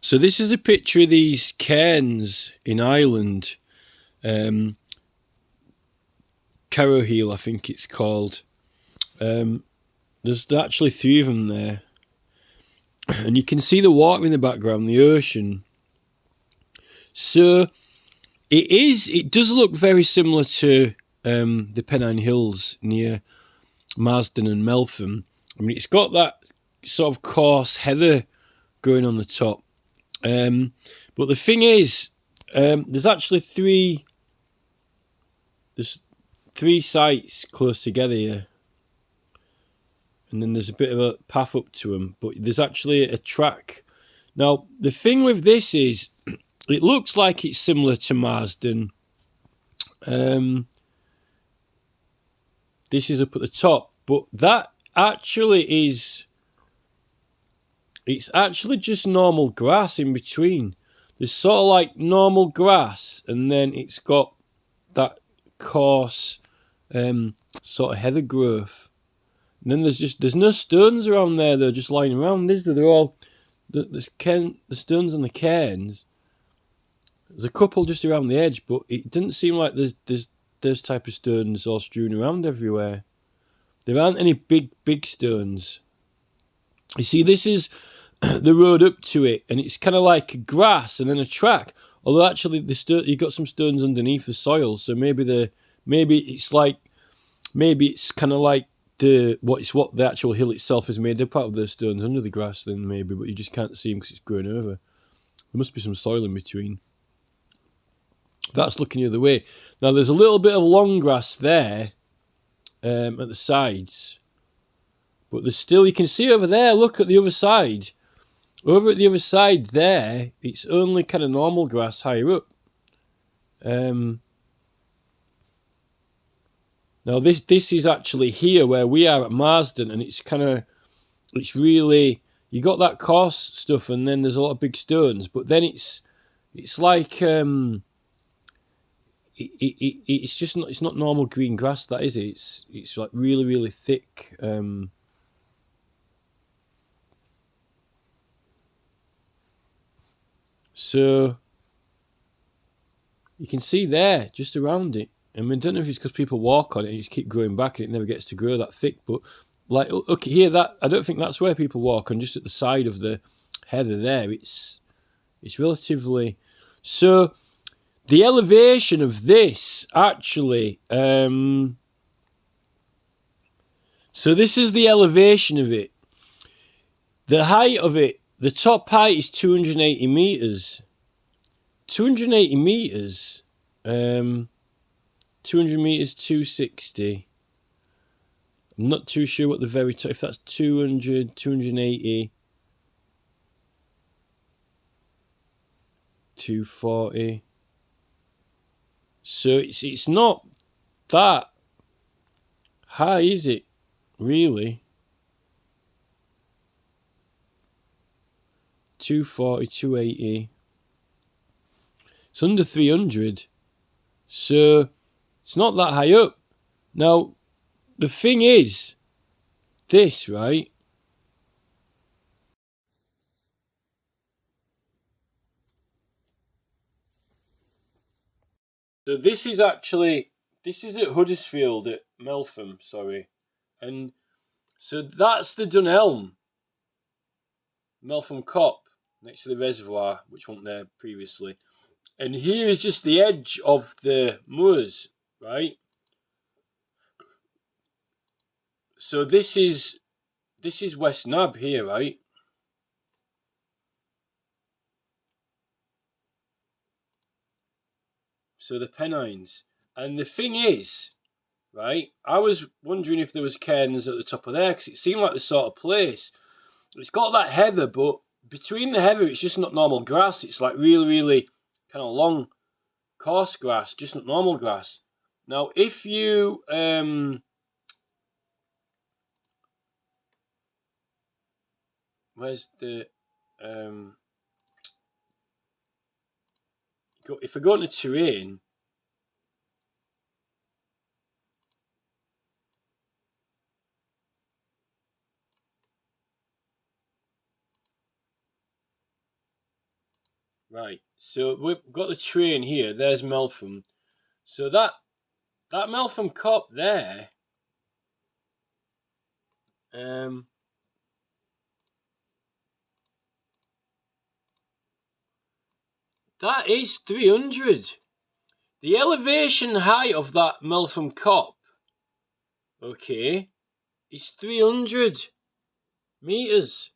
So this is a picture of these cairns in Ireland. Carrowkeel, I think it's called. There's actually 3 of them there. And you can see the water in the background, the ocean. So it does look very similar to the Pennine Hills near Marsden and Meltham. I mean, it's got that sort of coarse heather growing on the top. But the thing is, there's actually 3 sites close together here. And then there's a bit of a path up to them, but there's actually a track. Now, the thing with this is, it looks like it's similar to Marsden. This is up at the top, but that actually is, it's actually just normal grass in between. There's sort of like normal grass, and then it's got that coarse sort of heather growth. And then there's no stones around there. They're just lying around. They're all the stones on the cairns. There's a couple just around the edge, but it didn't seem like there's those type of stones all strewn around everywhere. There aren't any big stones. You see, this is the road up to it, and it's kind of like grass and then a track. Although actually, you got some stones underneath the soil, so maybe it's kind of like what the actual hill itself is made up out of those stones under the grass. Then maybe, but you just can't see them because it's grown over. There must be some soil in between. That's looking the other way. Now there's a little bit of long grass there at the sides, but there's still, you can see over there, look at the other side. Over at the other side there, it's only kind of normal grass higher up. Now this is actually here where we are at Marsden, and it's really, you got that coarse stuff, and then there's a lot of big stones, but then it's like it's just not, it's not normal green grass, that is it. It's like really thick. So you can see there just around it. I mean, I don't know if it's because people walk on it and just keep growing back and it never gets to grow that thick, but like, look here, that I don't think that's where people walk on, just at the side of the heather there. It's relatively, so the elevation of this actually, so this is the elevation of it. The height of it, the top height is 280 meters. 280 meters. 200 meters, 260. I'm not too sure what the very top, if that's 200, 280, 240. So it's not that high, is it? Really? 240, 280. It's under 300. So it's not that high up. Now, the thing is, this, right? So this is at Huddersfield at Meltham, sorry. And so that's the Dunelm, Meltham Cop, next to the reservoir, which wasn't there previously. And here is just the edge of the moors, right? So this is West Nab here, right? So the Pennines. And the thing is, right, I was wondering if there was cairns at the top of there, because it seemed like the sort of place. It's got that heather, but between the heather, it's just not normal grass. It's like really kind of long, coarse grass, just not normal grass. Now, if you where's the if I go into terrain, Right. So we've got the train here. There's Meltham. So that Meltham Cop there, um, that is 300. The elevation height of that Meltham Cop, okay, is 300 meters.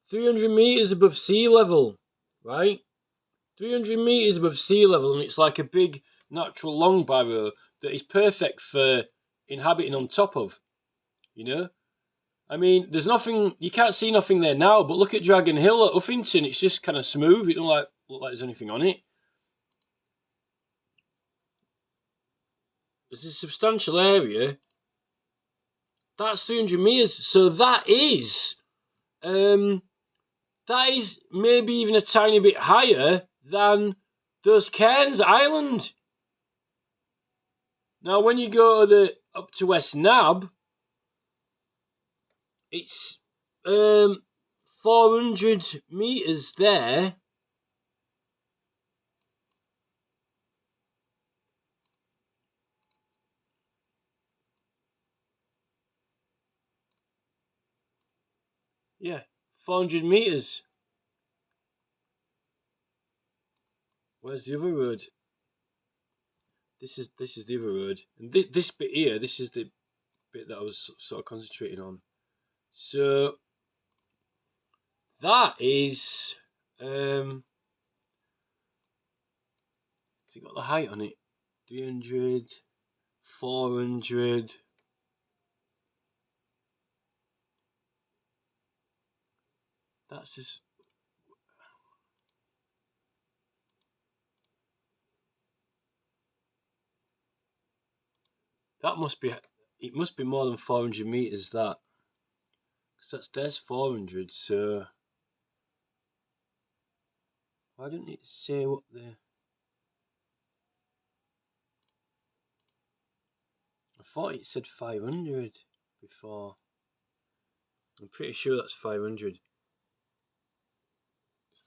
300 meters above sea level, right? 300 meters above sea level, and it's like a big natural long barrow that is perfect for inhabiting on top of, you know? I mean, there's nothing, you can't see nothing there now, but look at Dragon Hill at Uffington, it's just kind of smooth, it don't look like there's anything on it. There's a substantial area. That's 300 meters, so that is maybe even a tiny bit higher than those Cairns Island. Now, when you go up to West Nab, it's 400 meters there. Yeah, 400 meters. Where's the other road? This is the other road, and this bit here, this is the bit that I was sort of concentrating on. So that is has it got the height on it? 300, 400. That's just. That must be. It must be more than 400 meters. That. Cause there's 400. So why didn't it say what the? I thought it said 500 before. I'm pretty sure that's 500.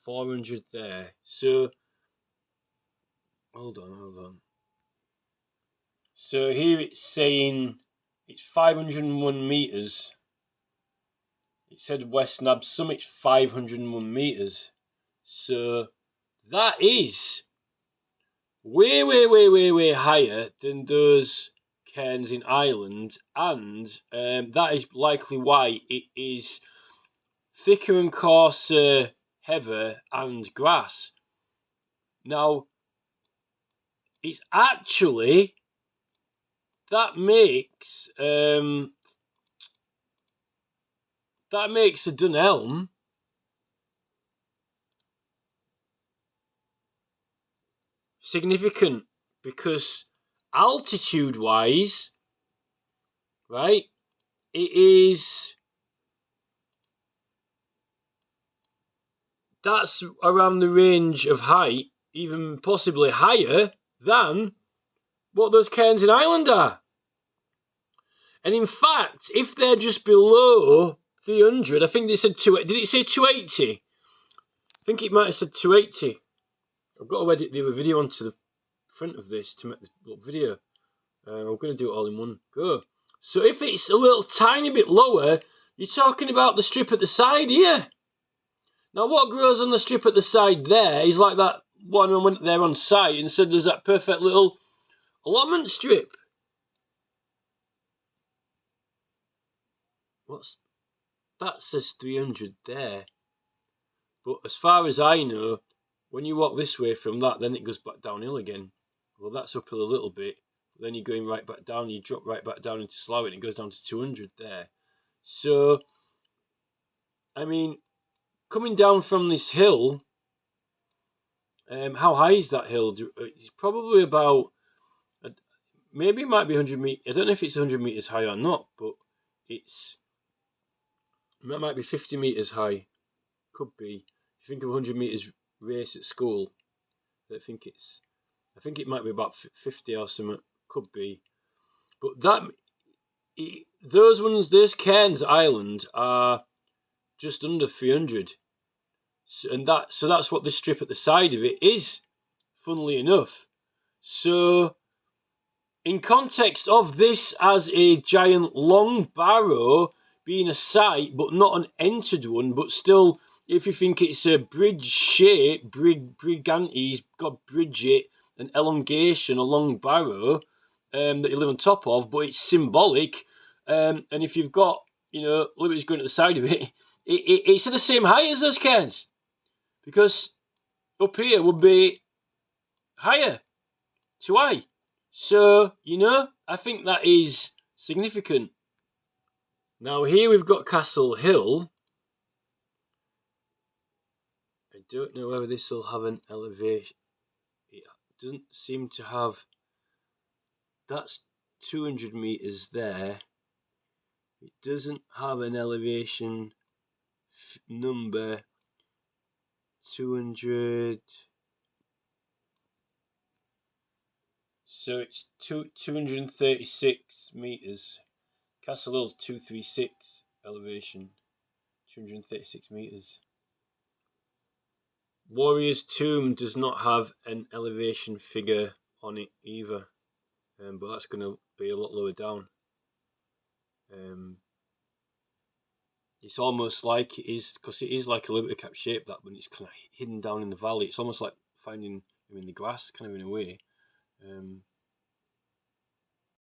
400 there. So hold on. So here it's saying it's 501 meters. It said West Nab Summit 501 meters. So that is way higher than those cairns in Ireland, and that is likely why it is thicker and coarser heather and grass. Now, it's actually that makes the Dunelm significant because altitude-wise, right, it is. That's around the range of height, even possibly higher than what those cairns in Ireland are. And in fact, if they're just below 300, I think they said 280. Did it say 280? I think it might have said 280. I've got to edit the other video onto the front of this to make this little video. I'm going to do it all in one go. So if it's a little tiny bit lower, you're talking about the strip at the side here. Now, what grows on the strip at the side there is like that one I went there on site and said there's that perfect little allotment strip. That says 300 there. But as far as I know, when you walk this way from that, then it goes back downhill again. Well, that's uphill a little bit. Then you're going right back down, you drop right back down into Slough, and it goes down to 200 there. So, I mean, coming down from this hill, how high is that hill? It's probably about, maybe it might be 100 meters. I don't know if it's 100 meters high or not, but it might be 50 meters high. Could be. If you think of 100 meters race at school, I think it might be about 50 or something. Could be. But those Cairns Island are just under 300. So that's what this strip at the side of it is, funnily enough. So in context of this as a giant long barrow being a site but not an entered one, but still, if you think it's a bridge shape, brigantes, got bridge it, an elongation, a long barrow that you live on top of, but it's symbolic. And if you've got, Liberty's going to the side of it, it's at the same height as those Cairns. Because up here would be higher, too high. So, I think that is significant. Now, here we've got Castle Hill. I don't know whether this will have an elevation. It doesn't seem to have. That's 200 metres there. It doesn't have an elevation number. 200. So it's 236 metres. Castle Hill's 236 elevation. 236 metres. Warrior's Tomb does not have an elevation figure on it either, but that's going to be a lot lower down. It's almost like it is, because it is like a Liberty Cap shape, that, but it's kind of hidden down in the valley. It's almost like finding him in the grass, kind of, in a way.